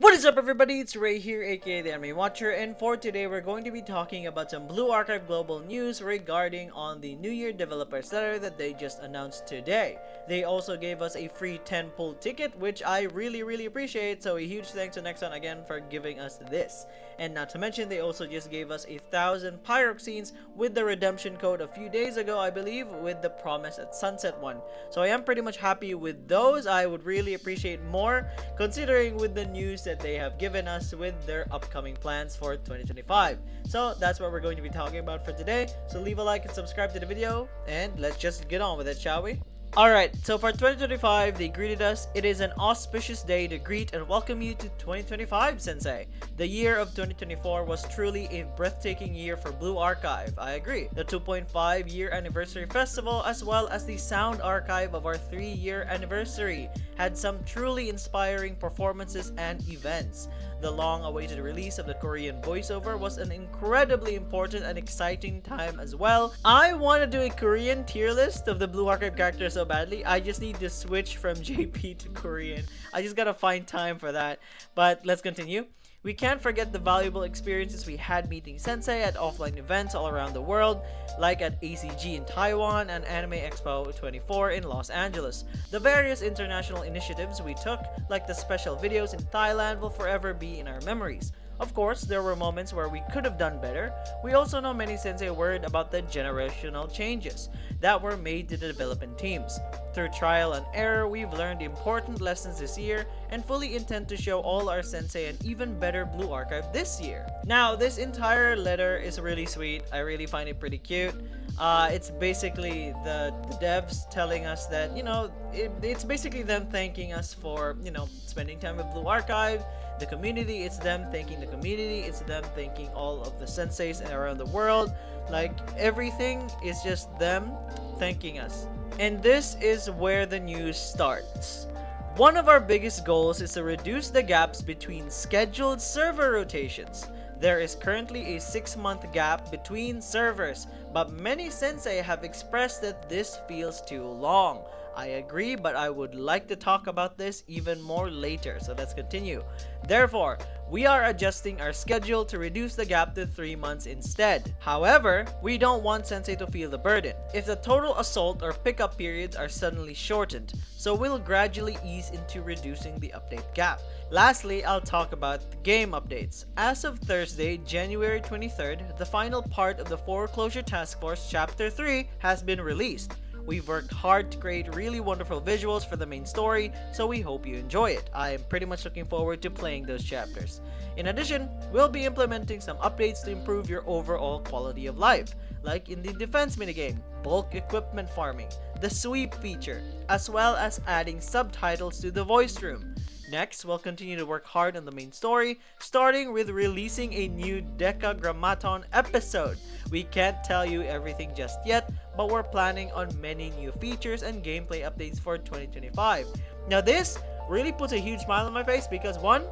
What is up, everybody? It's Ray here, aka the Anime Watcher, and for today we're going to be talking about some Blue Archive global news regarding on the New Year developers letter that they just announced today. They also gave us a free 10-pull ticket, which I really appreciate, so a huge thanks to Nexon again for giving us this. And not to mention, they also just gave us 1,000 pyroxenes with the redemption code a few days ago, I believe, with the promise at Sunset one. So I am pretty much happy with those. I would really appreciate more, considering with the news that they have given us with their upcoming plans for 2025. So that's what we're going to be talking about for today. So leave a like and subscribe to the video, and let's just get on with it, shall we? Alright, so for 2025, they greeted us. It is an auspicious day to greet and welcome you to 2025, Sensei. The year of 2024 was truly a breathtaking year for Blue Archive, I agree. The 2.5 year anniversary festival, as well as the sound archive of our 3-year anniversary, had some truly inspiring performances and events. The long-awaited release of the Korean voiceover was an incredibly important and exciting time as well. I want to do a Korean tier list of the Blue Archive characters so badly. I just need to switch from JP to Korean. I just gotta find time for that. But let's continue. We can't forget the valuable experiences we had meeting Sensei at offline events all around the world, like at ACG in Taiwan and Anime Expo 24 in Los Angeles. The various international initiatives we took, like the special videos in Thailand, will forever be in our memories. Of course, there were moments where we could have done better. We also know many Sensei worried about the generational changes that were made to the development teams. Through trial and error, we've learned important lessons this year and fully intend to show all our Sensei an even better Blue Archive this year. Now, this entire letter is really sweet. I really find it pretty cute. It's basically the devs telling us that, it's basically them thanking us for, spending time with Blue Archive. The community, it's them thanking the community, it's them thanking all of the senseis around the world. Like, everything is just them thanking us. And this is where the news starts. One of our biggest goals is to reduce the gaps between scheduled server rotations. There is currently a 6-month gap between servers, but many sensei have expressed that this feels too long. I agree, but I would like to talk about this even more later, so let's continue. Therefore, we are adjusting our schedule to reduce the gap to 3 months instead. However, we don't want Sensei to feel the burden if the total assault or pickup periods are suddenly shortened, so we'll gradually ease into reducing the update gap. Lastly, I'll talk about the game updates. As of Thursday, January 23rd, the final part of the Foreclosure Task Force Chapter 3 has been released. We've worked hard to create really wonderful visuals for the main story, so we hope you enjoy it. I am pretty much looking forward to playing those chapters. In addition, we'll be implementing some updates to improve your overall quality of life, like in the defense minigame, bulk equipment farming, the sweep feature, as well as adding subtitles to the voice room. Next, we'll continue to work hard on the main story, starting with releasing a new Decagrammaton episode. We can't tell you everything just yet, but we're planning on many new features and gameplay updates for 2025. Now this really puts a huge smile on my face because one,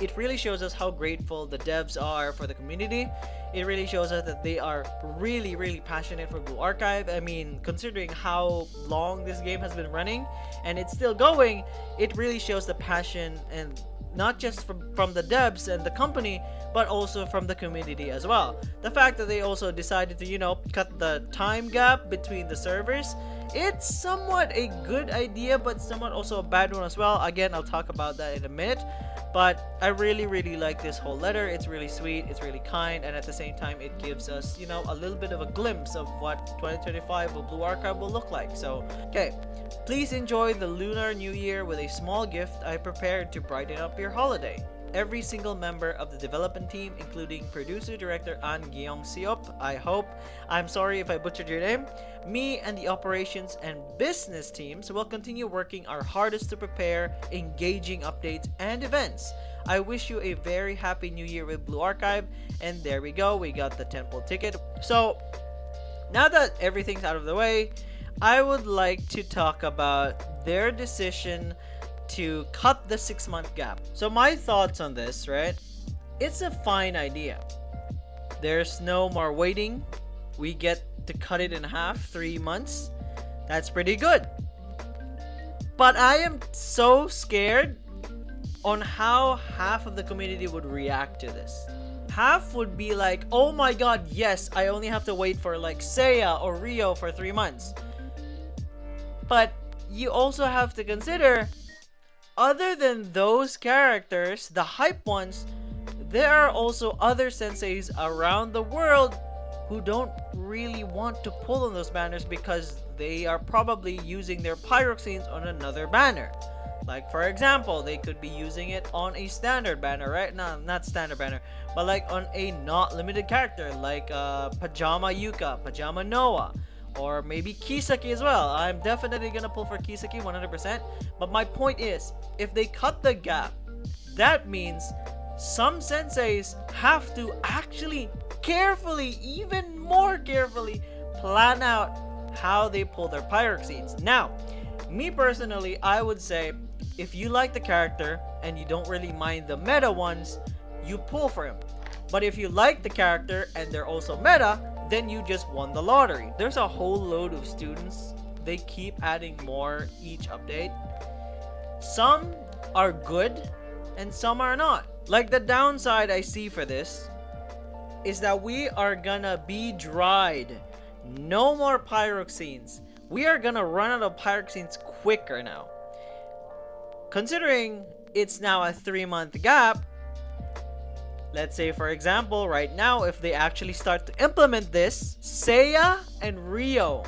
it really shows us how grateful the devs are for the community. It really shows us that they are really passionate for Blue Archive. I mean, considering how long this game has been running and it's still going, it really shows the passion, and not just from the devs and the company, but also from the community as well. The fact that they also decided to, cut the time gap between the servers, it's somewhat a good idea, but somewhat also a bad one as well. Again, I'll talk about that in a minute. But I really like this whole letter. It's really sweet, it's really kind, and at the same time it gives us, a little bit of a glimpse of what 2025 of Blue Archive will look like. So, okay, please enjoy the Lunar New Year with a small gift I prepared to brighten up your holiday. Every single member of the development team, including producer-director An Gyeong-seop, I hope, I'm sorry if I butchered your name, me and the operations and business teams will continue working our hardest to prepare engaging updates and events. I wish you a very happy new year with Blue Archive, and there we go, we got the 10-pull ticket. So, now that everything's out of the way, I would like to talk about their decision to cut the 6-month gap. So my thoughts on this, right? It's a fine idea. There's no more waiting. We get to cut it in half, 3 months. That's pretty good. But I am so scared on how half of the community would react to this. Half would be like, oh my god, yes, I only have to wait for like Seiya or Rio for 3 months. But you also have to consider, other than those characters, the hype ones, there are also other senseis around the world who don't really want to pull on those banners because they are probably using their pyroxenes on another banner. Like, for example, they could be using it on a standard banner, right? No, not standard banner, but like on a not limited character, like Pajama Yuka, Pajama Noah, or maybe Kisaki as well. I'm definitely gonna pull for Kisaki 100%. But my point is, if they cut the gap, that means some senseis have to actually carefully, even more carefully, plan out how they pull their pyroxenes. Now, me personally, I would say, if you like the character and you don't really mind the meta ones, you pull for him. But if you like the character and they're also meta, then you just won the lottery. There's a whole load of students. They keep adding more each update. Some are good and some are not. Like, the downside I see for this is that we are gonna be dried. No more pyroxenes. We are gonna run out of pyroxenes quicker now. Considering it's now a 3-month gap, let's say for example, right now, if they actually start to implement this, Seiya and Rio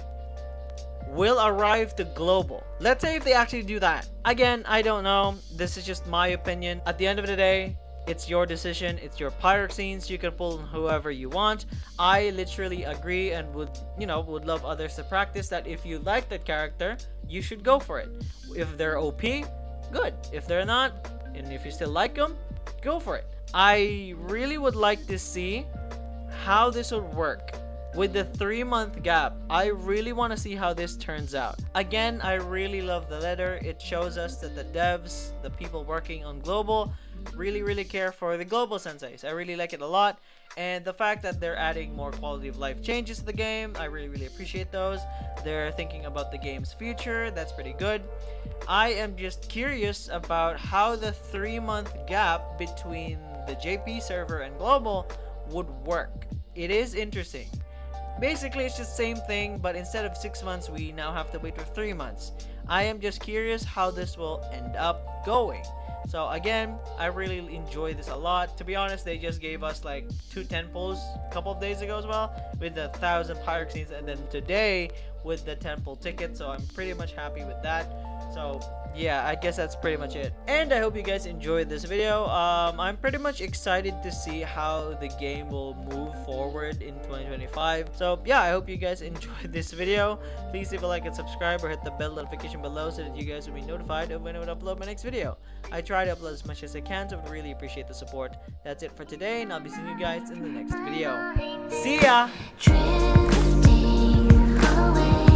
will arrive to global. Let's say if they actually do that. Again, I don't know. This is just my opinion. At the end of the day, it's your decision. It's your pyroxenes. You can pull whoever you want. I literally agree and would love others to practice that. If you like that character, you should go for it. If they're OP, good. If they're not, and if you still like them, go for it. I really would like to see how this would work with the 3-month gap. I really want to see how this turns out. Again, I really love the letter. It shows us that the devs, the people working on global, really care for the global senseis. I really like it a lot. And the fact that they're adding more quality of life changes to the game, I really appreciate those. They're thinking about the game's future. That's pretty good. I am just curious about how the 3-month gap between the JP server and global would work. It is interesting. Basically, it's just the same thing, but instead of 6 months, we now have to wait for 3 months. I am just curious how this will end up going. So again, I really enjoy this a lot. To be honest, they just gave us like 2 10 pulls a couple of days ago as well, with the 1,000 pyroxenes, and then today with the 10 pull ticket. So I'm pretty much happy with that. So yeah, I guess that's pretty much it. And I hope you guys enjoyed this video. I'm pretty much excited to see how the game will move forward in 2025. So yeah, I hope you guys enjoyed this video. Please leave a like and subscribe, or hit the bell notification below so that you guys will be notified of when I would upload my next video. I try to upload as much as I can, so I would really appreciate the support. That's it for today, and I'll be seeing you guys in the next video. See ya! Drifting away.